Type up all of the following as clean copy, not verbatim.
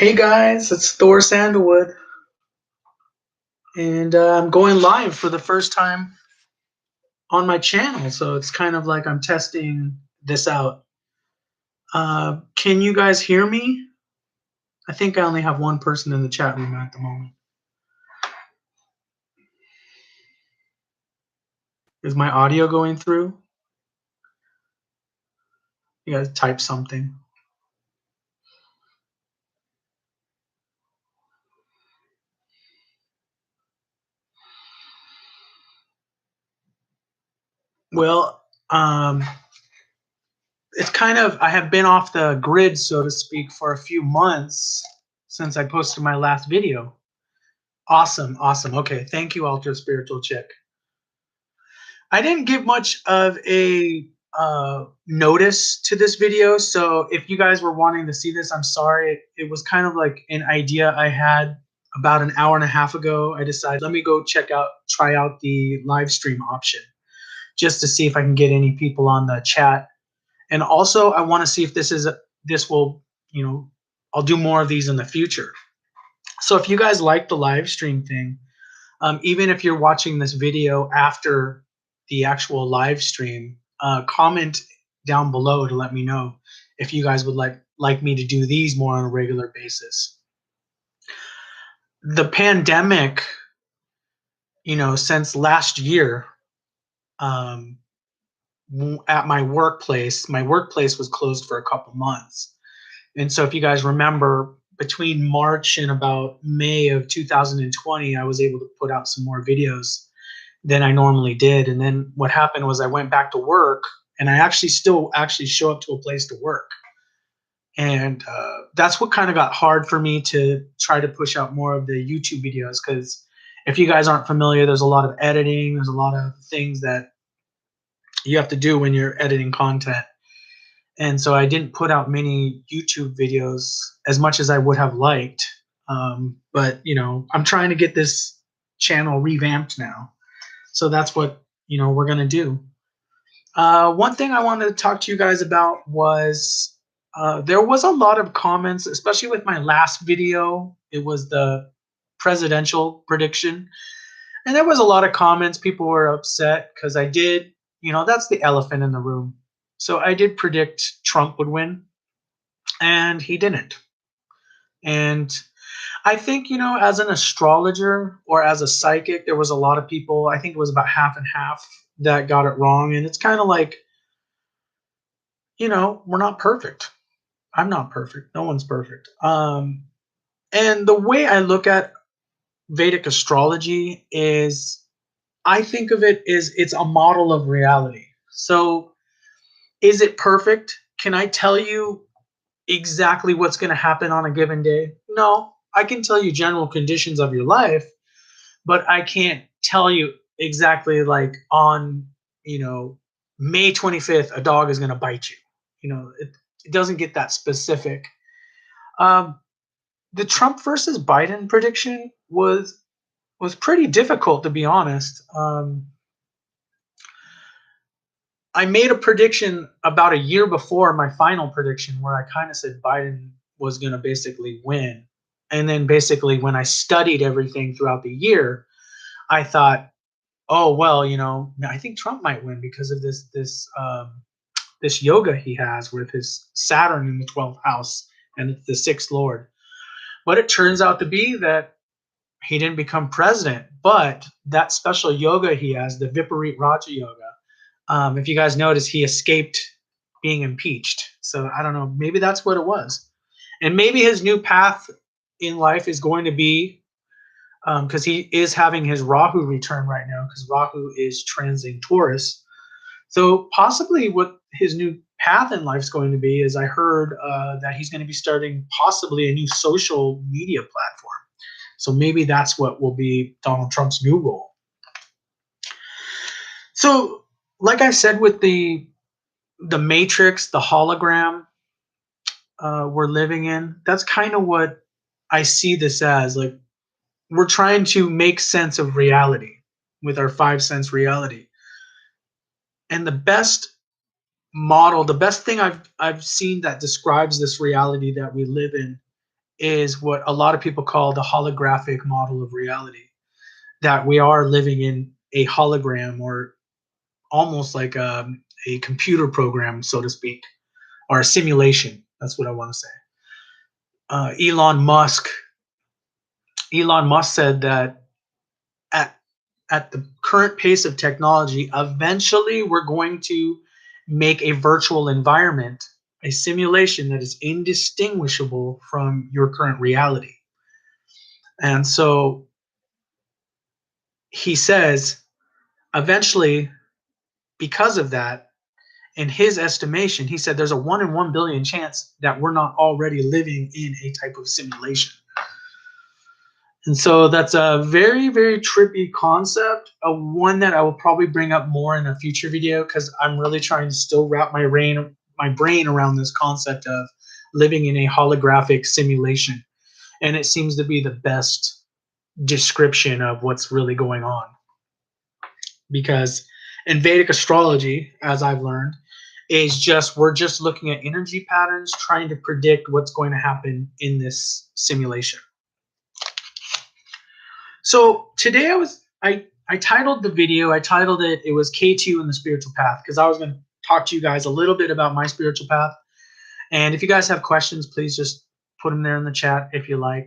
Hey guys, it's Thor Sandalwood, and I'm going live for the first time on my channel. So it's kind of like I'm testing this out. Can you guys hear me? I think I only have one person in the chat room at the moment. Is my audio going through? You guys type something. Well, it's kind of, I have been off the grid, so to speak, for a few months since I posted my last video. Awesome, awesome. Okay, thank you, Ultra Spiritual Chick. I didn't give much of a notice to this video, so if you guys were wanting to see this, I'm sorry. It was kind of like an idea I had about an hour and a half ago. I decided, let me go try out the live stream option just to see if I can get any people on the chat. And also, I want to see if this will, I'll do more of these in the future. So if you guys like the live stream thing, even if you're watching this video after the actual live stream, comment down below to let me know if you guys would like me to do these more on a regular basis. The pandemic, since last year, at my workplace was closed for a couple months. And so if you guys remember, between March and about May of 2020, I was able to put out some more videos than I normally did. And then what happened was I went back to work, and I still show up to a place to work. And that's what kind of got hard for me to try to push out more of the YouTube videos, because if you guys aren't familiar, there's a lot of editing, there's a lot of things that you have to do when you're editing content. And so I didn't put out many YouTube videos as much as I would have liked. But I'm trying to get this channel revamped now. So that's what we're gonna do. One thing I wanted to talk to you guys about was there was a lot of comments, especially with my last video. It was the presidential prediction, and there was a lot of comments. People were upset because I did, that's the elephant in the room. So I did predict Trump would win, and he didn't. And I think, as an astrologer or as a psychic, there was a lot of people, I think it was about half and half, that got it wrong. And it's kind of like, we're not perfect. I'm not perfect. No one's perfect. And the way I look at Vedic astrology is, I think of it as it's a model of reality. So is it perfect? Can I tell you exactly what's going to happen on a given day? No, I can tell you general conditions of your life, but I can't tell you exactly, like, on, May 25th, a dog is going to bite you. It doesn't get that specific. The Trump versus Biden prediction was pretty difficult, to be honest. I made a prediction about a year before my final prediction where I kind of said Biden was going to basically win. And then basically when I studied everything throughout the year, I thought, oh, well, I think Trump might win because of this yoga he has with his Saturn in the 12th house, and it's the sixth lord. But it turns out to be that he didn't become president, but that special yoga he has, the Viparit Raja Yoga, if you guys notice, he escaped being impeached. So I don't know, maybe that's what it was. And maybe his new path in life is going to be, because he is having his Rahu return right now, because Rahu is transiting Taurus. So possibly what his new path in life is going to be is, I heard that he's going to be starting possibly a new social media platform. So maybe that's what will be Donald Trump's new role. So, like I said, with the matrix, the hologram we're living in, that's kind of what I see this as. Like, we're trying to make sense of reality with our five sense reality. And the best model, the best thing I've seen that describes this reality that we live in is what a lot of people call the holographic model of reality, that we are living in a hologram, or almost like a computer program, so to speak, or a simulation. That's what I want to say. Uh, Elon Musk Elon Musk said that at at the current pace of technology, eventually we're going to make a virtual environment, a simulation that is indistinguishable from your current reality. And so he says, eventually, because of that, in his estimation, he said there's a 1 in 1 billion chance that we're not already living in a type of simulation. And so that's a very, very trippy concept, one that I will probably bring up more in a future video, because I'm really trying to still wrap my brain around this concept of living in a holographic simulation. And it seems to be the best description of what's really going on. Because in Vedic astrology, as I've learned, we're just looking at energy patterns, trying to predict what's going to happen in this simulation. So today I titled the video, it was Ketu and the Spiritual Path, because I was going to talk to you guys a little bit about my spiritual path. And if you guys have questions, please just put them there in the chat if you like.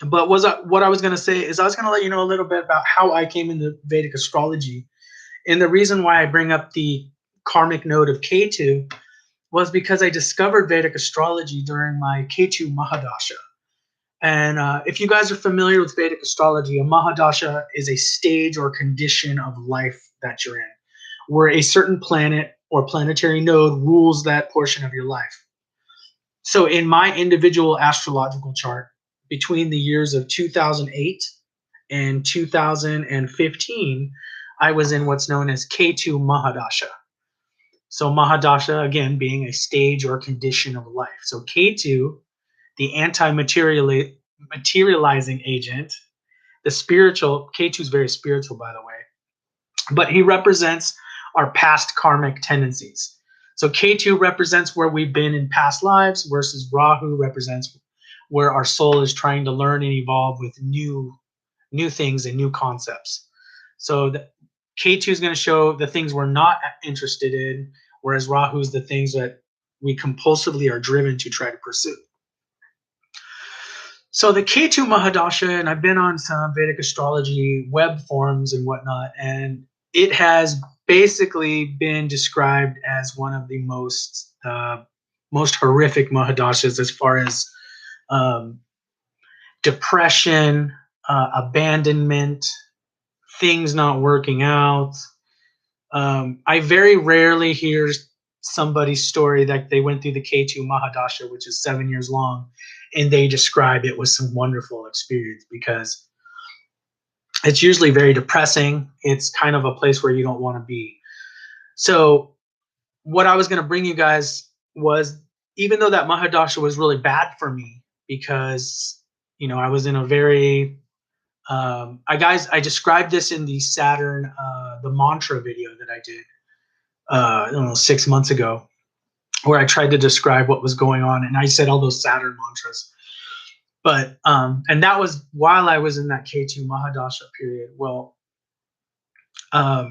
But what I was going to say is I was going to let you know a little bit about how I came into Vedic astrology. And the reason why I bring up the karmic node of Ketu was because I discovered Vedic astrology during my Ketu Mahadasha. And if you guys are familiar with Vedic astrology, a Mahadasha is a stage or condition of life that you're in, where a certain planet or planetary node rules that portion of your life. So in my individual astrological chart, between the years of 2008 and 2015, I was in what's known as Ketu Mahadasha. So Mahadasha, again, being a stage or condition of life. So Ketu, the anti-materializing agent, the spiritual, Ketu's very spiritual, by the way, but he represents our past karmic tendencies. So Ketu represents where we've been in past lives, versus Rahu represents where our soul is trying to learn and evolve with new things and new concepts. So Ketu is going to show the things we're not interested in, whereas Rahu is the things that we compulsively are driven to try to pursue. So the Ketu Mahadasha, and I've been on some Vedic astrology web forums and whatnot, and it has basically been described as one of the most horrific Mahadashas, as far as depression, abandonment, things not working out. I very rarely hear somebody's story that they went through the Ketu Mahadasha, which is 7 years long, and they describe it with some wonderful experience, because it's usually very depressing. It's kind of a place where you don't want to be. So what I was going to bring you guys was, even though that Mahadasha was really bad for me, because I was in a very I described this in the Saturn, the mantra video that I did, I don't know, 6 months ago, where I tried to describe what was going on, and I said all those Saturn mantras. But and that was while I was in that Ketu Mahadasha period. Well, I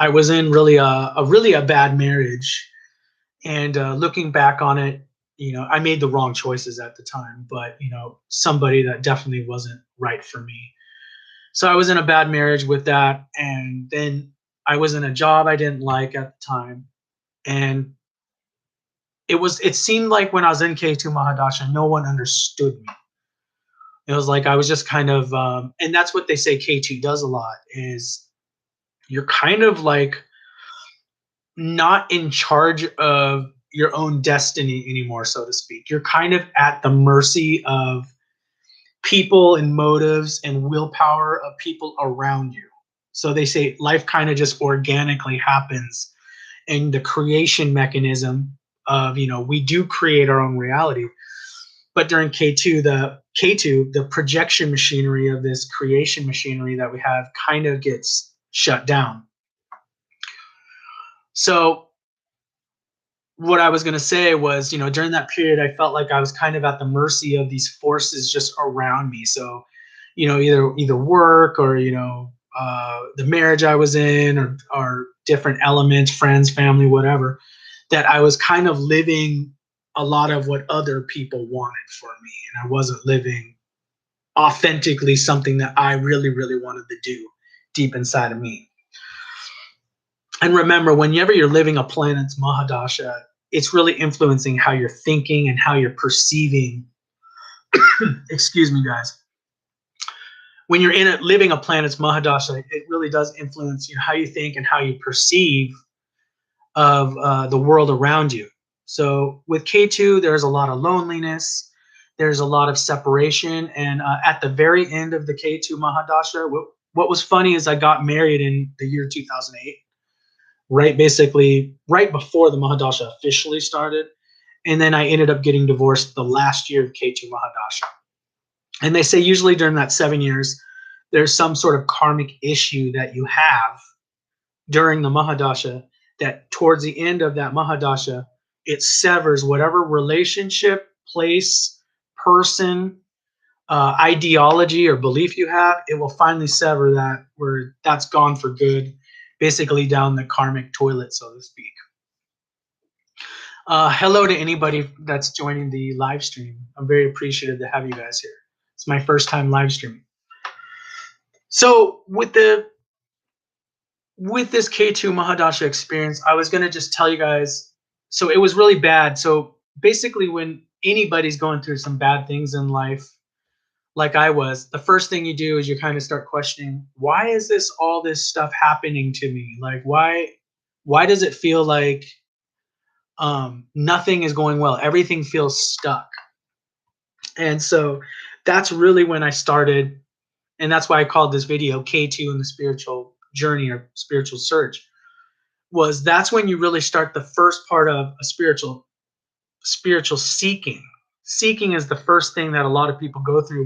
was in really a bad marriage, and looking back on it, I made the wrong choices at the time, but somebody that definitely wasn't right for me. So I was in a bad marriage with that, and then I was in a job I didn't like at the time, and it seemed like when I was in Ketu Mahadasha, no one understood me. It was like I was just kind of, and that's what they say Ketu does a lot, is you're kind of like not in charge of your own destiny anymore, so to speak. You're kind of at the mercy of people and motives and willpower of people around you. So they say life kind of just organically happens, and the creation mechanism of, we do create our own reality. But during K2, the projection machinery of this creation machinery that we have kind of gets shut down. So what I was going to say was, during that period, I felt like I was kind of at the mercy of these forces just around me. So, either work or, the marriage I was in, or different elements, friends, family, whatever, that I was kind of living a lot of what other people wanted for me. And I wasn't living authentically something that I really, really wanted to do deep inside of me. And remember, whenever you're living a planet's Mahadasha, it's really influencing how you're thinking and how you're perceiving. Excuse me, guys. When you're in it, living a planet's Mahadasha, it really does influence how you think and how you perceive of the world around you. So with Ketu, there's a lot of loneliness. There's a lot of separation. And at the very end of the Ketu Mahadasha, what was funny is I got married in the year 2008, basically right before the Mahadasha officially started. And then I ended up getting divorced the last year of Ketu Mahadasha. And they say usually during that 7 years, there's some sort of karmic issue that you have during the Mahadasha, that towards the end of that Mahadasha, it severs whatever relationship, place, person, ideology, or belief you have. It will finally sever that, where that's gone for good, basically down the karmic toilet, so to speak. Hello to anybody that's joining the live stream. I'm very appreciative to have you guys here. It's my first time live streaming. So with this Ketu Mahadasha experience, I was going to just tell you guys. So it was really bad. So basically, when anybody's going through some bad things in life, like I was, the first thing you do is you kind of start questioning, why is all this stuff happening to me? Like, why does it feel like nothing is going well? Everything feels stuck. And so that's really when I started, and that's why I called this video K2 and the Spiritual Journey, or Spiritual Search. That's when you really start the first part of a spiritual seeking. Seeking is the first thing that a lot of people go through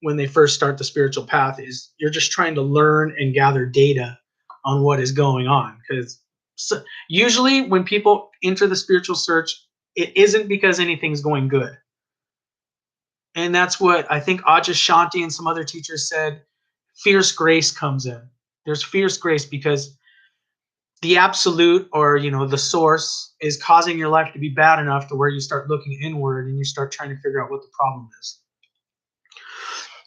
when they first start the spiritual path. Is you're just trying to learn and gather data on what is going on. Because usually when people enter the spiritual search, it isn't because anything's going good. And that's what I think Ajahn Shanti and some other teachers said. Fierce grace comes in. There's fierce grace because the absolute, or the source, is causing your life to be bad enough to where you start looking inward and you start trying to figure out what the problem is.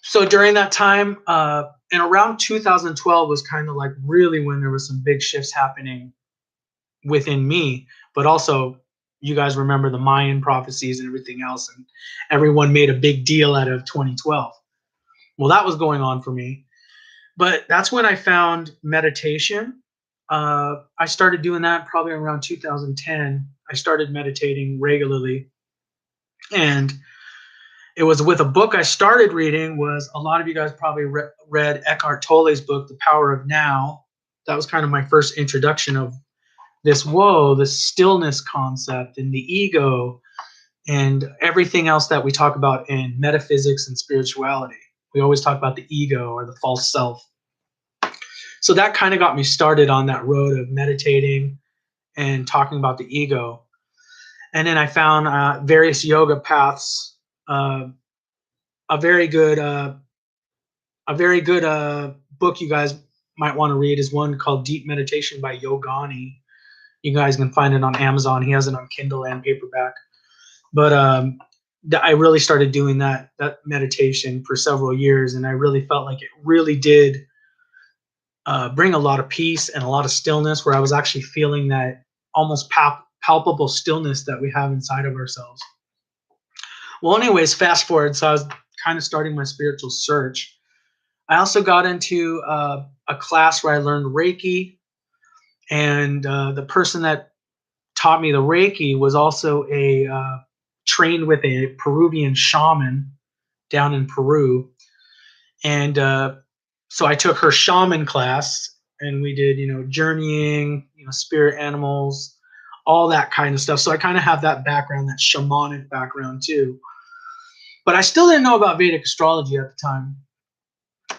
So during that time, and around 2012 was kind of like really when there was some big shifts happening within me, but also you guys remember the Mayan prophecies and everything else, and everyone made a big deal out of 2012. Well, that was going on for me, but that's when I found meditation. I started doing that probably around 2010. I started meditating regularly, and it was with a book I started reading. Was a lot of you guys probably read Eckhart Tolle's book, The Power of Now. That was kind of my first introduction of this stillness concept and the ego and everything else that we talk about in metaphysics and spirituality. We always talk about the ego or the false self. So that kind of got me started on that road of meditating and talking about the ego. And then I found various yoga paths. A very good book you guys might want to read is one called Deep Meditation by Yogani. You guys can find it on Amazon. He has it on Kindle and paperback. But I really started doing that meditation for several years, and I really felt like it really did bring a lot of peace and a lot of stillness, where I was actually feeling that almost palpable stillness that we have inside of ourselves. Well, anyways, fast forward. So I was kind of starting my spiritual search. I also got into a class where I learned Reiki, and the person that taught me the Reiki was also trained with a Peruvian shaman down in Peru. And so I took her shaman class, and we did, journeying, spirit animals, all that kind of stuff. So I kind of have that background, that shamanic background too. But I still didn't know about Vedic astrology at the time.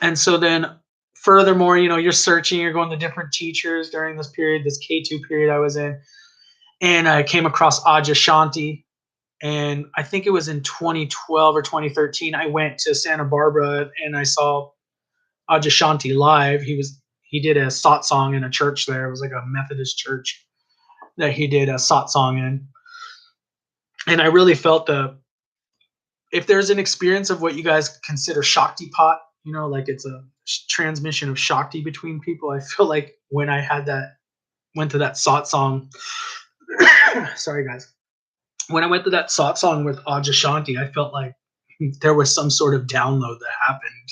And so then furthermore, you're searching, you're going to different teachers during this period, this K2 period I was in. and I came across Ajashanti. And I think it was in 2012 or 2013. I went to Santa Barbara and I saw Ajashanti live. He did a satsang in a church there. It was like a Methodist church that he did a satsang in. And I really felt if there's an experience of what you guys consider Shakti pot, like it's a transmission of Shakti between people. I feel like when I went to that satsang, sorry guys, when I went to that satsang with Ajashanti, I felt like there was some sort of download that happened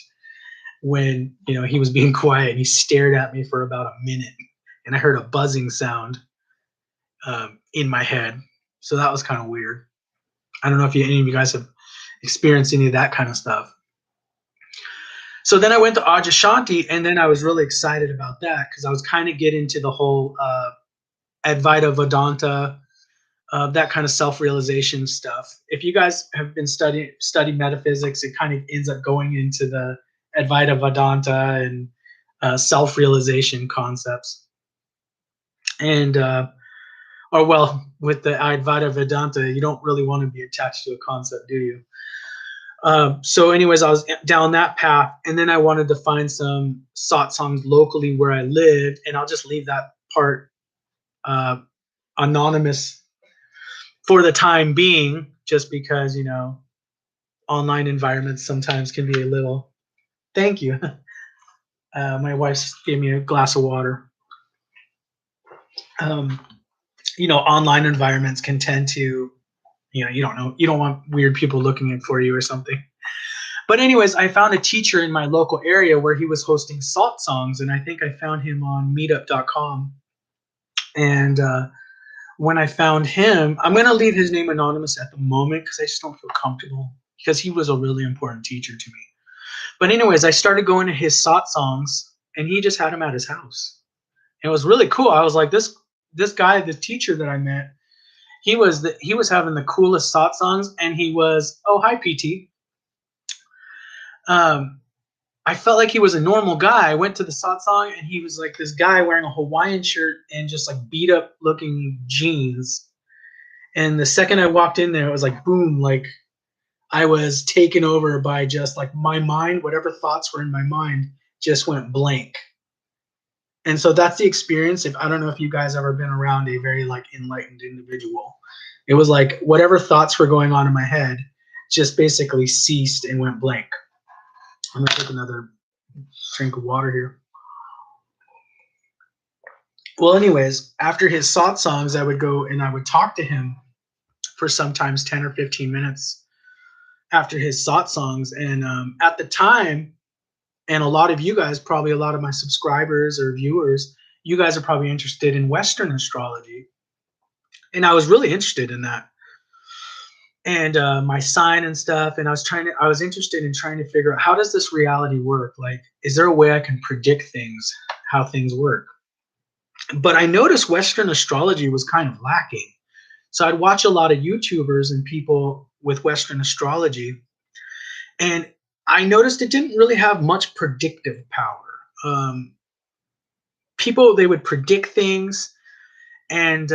when he was being quiet and he stared at me for about a minute, and I heard a buzzing sound in my head. So that was kind of weird. I don't know if any of you guys have experienced any of that kind of stuff. So then I went to Ajashanti, and then I was really excited about that because I was kind of getting into the whole Advaita Vedanta, that kind of self-realization stuff. If you guys have been study metaphysics, it kind of ends up going into the Advaita Vedanta and self-realization concepts. And with the Advaita Vedanta, you don't really want to be attached to a concept, do you? So anyways, I was down that path, and then I wanted to find some satsangs locally where I lived, and I'll just leave that part anonymous for the time being, just because online environments sometimes can be a little. Thank you. My wife gave me a glass of water. Online environments can tend to, you don't want weird people looking for you or something. But anyways, I found a teacher in my local area where he was hosting satsangs, and I think I found him on meetup.com. And when I found him, I'm going to leave his name anonymous at the moment because I just don't feel comfortable, because he was a really important teacher to me. But anyways, I started going to his satsangs, and he just had him at his house. And it was really cool. I was like, this guy, the teacher that I met, he was having the coolest satsangs, and he was, oh, hi, PT. I felt like he was a normal guy. I went to the satsang, and he was like this guy wearing a Hawaiian shirt and just like beat up looking jeans. And the second I walked in there, it was like, boom, like I was taken over by just like my mind, whatever thoughts were in my mind just went blank. And so that's the experience. I don't know if you guys ever been around a very like enlightened individual. It was like whatever thoughts were going on in my head just basically ceased and went blank. I'm gonna take another drink of water here. Well, anyways, after his satsangs, I would go and I would talk to him for sometimes 10 or 15 minutes after his satsangs. And at the time, and a lot of you guys, probably a lot of my subscribers or viewers, you guys are probably interested in Western astrology. And I was really interested in that. And my sign and stuff. And I was interested in trying to figure out, how does this reality work? Like, is there a way I can predict things, how things work? But I noticed Western astrology was kind of lacking. So I'd watch a lot of YouTubers and people with Western astrology, and I noticed it didn't really have much predictive power. People, they would predict things, and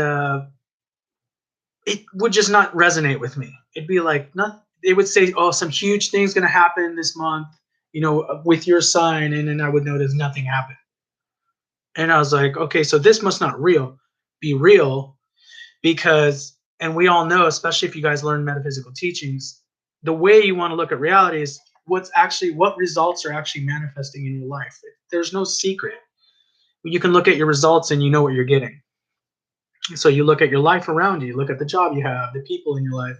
it would just not resonate with me. It'd be like, they would say, oh, some huge thing's going to happen this month, with your sign, and then I would notice nothing happened. And I was like, okay, so this must not be real, because, and we all know, especially if you guys learn metaphysical teachings, the way you want to look at reality is what results are actually manifesting in your life. There's no secret. You can look at your results and you know what you're getting. So you look at your life around you, look at the job you have, the people in your life,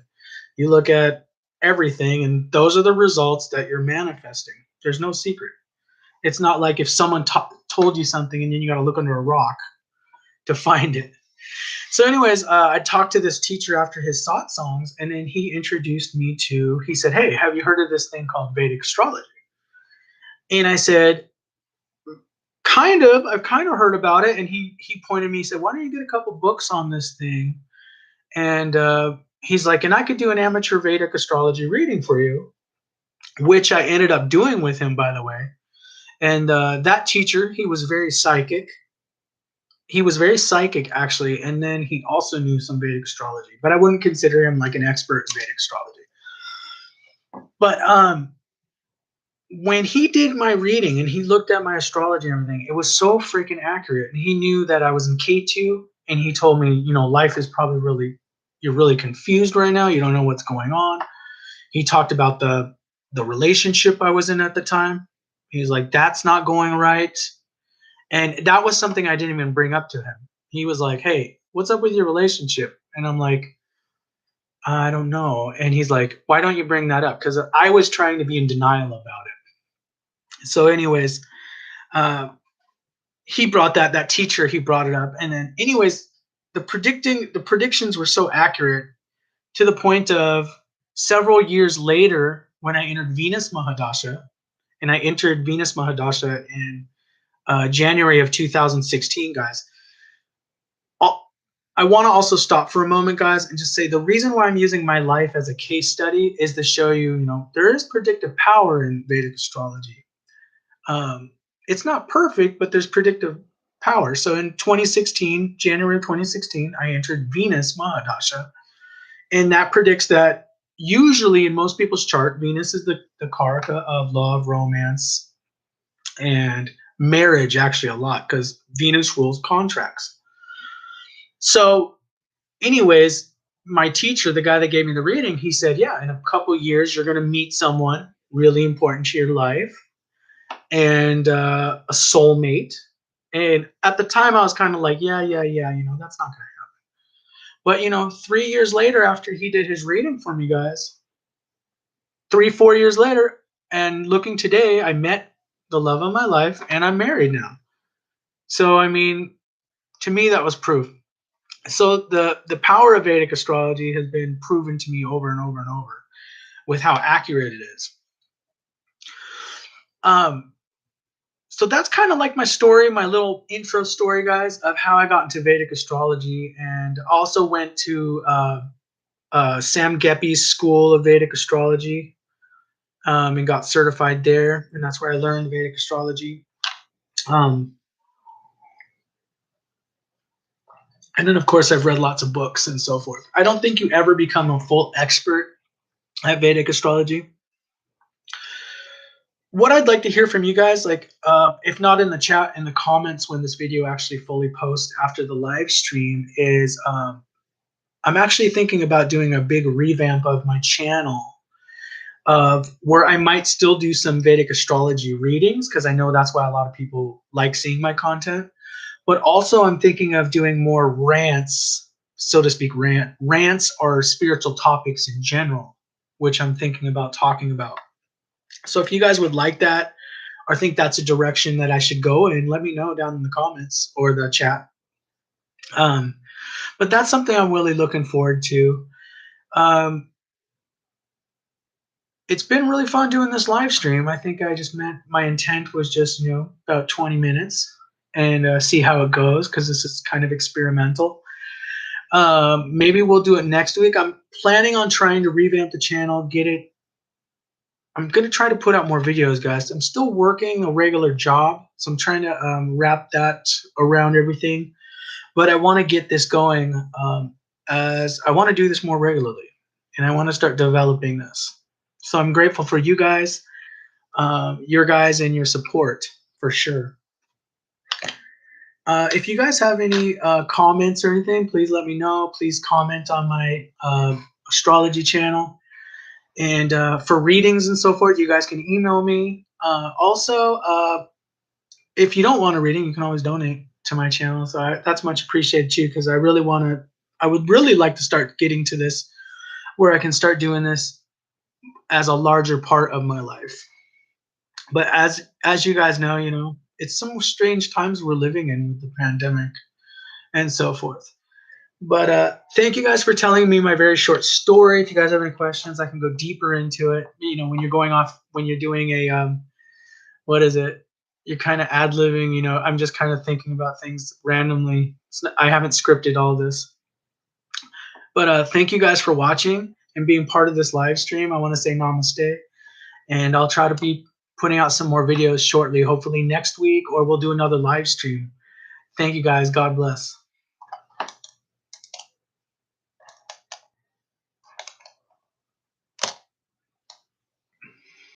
you look at everything, and those are the results that you're manifesting. There's no secret. It's not like if someone told you something and then you got to look under a rock to find it. So anyways, I talked to this teacher after his satsangs, and then he introduced me to, he said, hey, have you heard of this thing called Vedic astrology? And I said, I've kind of heard about it. And he pointed me, he said, why don't you get a couple books on this thing? And he's like, and I could do an amateur Vedic astrology reading for you, which I ended up doing with him, by the way. And that teacher, he was very psychic. he was very psychic actually, and then he also knew some Vedic astrology, but I wouldn't consider him like an expert in Vedic astrology. But when he did my reading and he looked at my astrology and everything, it was so freaking accurate. And he knew that I was in Ketu, and he told me, life is probably you're really confused right now. You don't know what's going on. He talked about the relationship I was in at the time. He was like, that's not going right. And that was something I didn't even bring up to him. He was like, hey, what's up with your relationship? And I'm like, I don't know. And he's like, why don't you bring that up? Because I was trying to be in denial about it. So, anyways, uh, he brought that teacher, he brought it up. And then, anyways, the predictions were so accurate to the point of several years later when I entered Venus Mahadasha, and I entered Venus Mahadasha in January of 2016, guys. I want to also stop for a moment, guys, and just say the reason why I'm using my life as a case study is to show you, there is predictive power in Vedic astrology. It's not perfect, but there's predictive power. So in 2016, January of 2016, I entered Venus Mahadasha, and that predicts that usually in most people's chart, Venus is the karaka of love, romance, and marriage, actually a lot, because Venus rules contracts. So, anyways, my teacher, the guy that gave me the reading, he said, yeah, in a couple years, you're going to meet someone really important to your life and a soulmate. And at the time, I was kind of like, yeah, that's not going to happen. But, 3 years later, after he did his reading for me, guys, 4 years later, and looking today, I met the love of my life and I'm married now. So, I mean, to me, that was proof. So the power of Vedic astrology has been proven to me over and over and over with how accurate it is. So that's kind of like my story, my little intro story, guys, of how I got into Vedic astrology, and also went to Sam Geppi's School of Vedic Astrology, and got certified there, and that's where I learned Vedic astrology. And then, of course, I've read lots of books and so forth. I don't think you ever become a full expert at Vedic astrology. What I'd like to hear from you guys, like, if not in the chat, in the comments when this video actually fully posts after the live stream, is I'm actually thinking about doing a big revamp of my channel, of where I might still do some Vedic astrology readings, because I know that's why a lot of people like seeing my content. But also I'm thinking of doing more rants, so to speak. Rants are spiritual topics in general, which I'm thinking about talking about. So if you guys would like that, or think that's a direction that I should go in, let me know down in the comments or the chat. But that's something I'm really looking forward to. It's been really fun doing this live stream. I think I just meant my intent was just, about 20 minutes and see how it goes, because this is kind of experimental. Maybe we'll do it next week. I'm planning on trying to revamp the channel, get it. I'm going to try to put out more videos, guys. I'm still working a regular job, so I'm trying to wrap that around everything. But I want to get this going, as I want to do this more regularly, and I want to start developing this. So I'm grateful for you guys, your guys, and your support for sure. If you guys have any comments or anything, please let me know. Please comment on my astrology channel. And for readings and so forth, you guys can email me. Also, if you don't want a reading, you can always donate to my channel. So that's much appreciated too, because I would really like to start getting to this where I can start doing this as a larger part of my life. But as you guys know, it's some strange times we're living in with the pandemic and so forth. But thank you guys for telling me my very short story. If you guys have any questions, I can go deeper into it. When you're doing a what is it? You're kind of ad-libbing. I'm just kind of thinking about things randomly. I haven't scripted all this. But thank you guys for watching and being part of this live stream. I want to say namaste, and I'll try to be putting out some more videos shortly, hopefully next week, or we'll do another live stream. Thank you guys. God bless.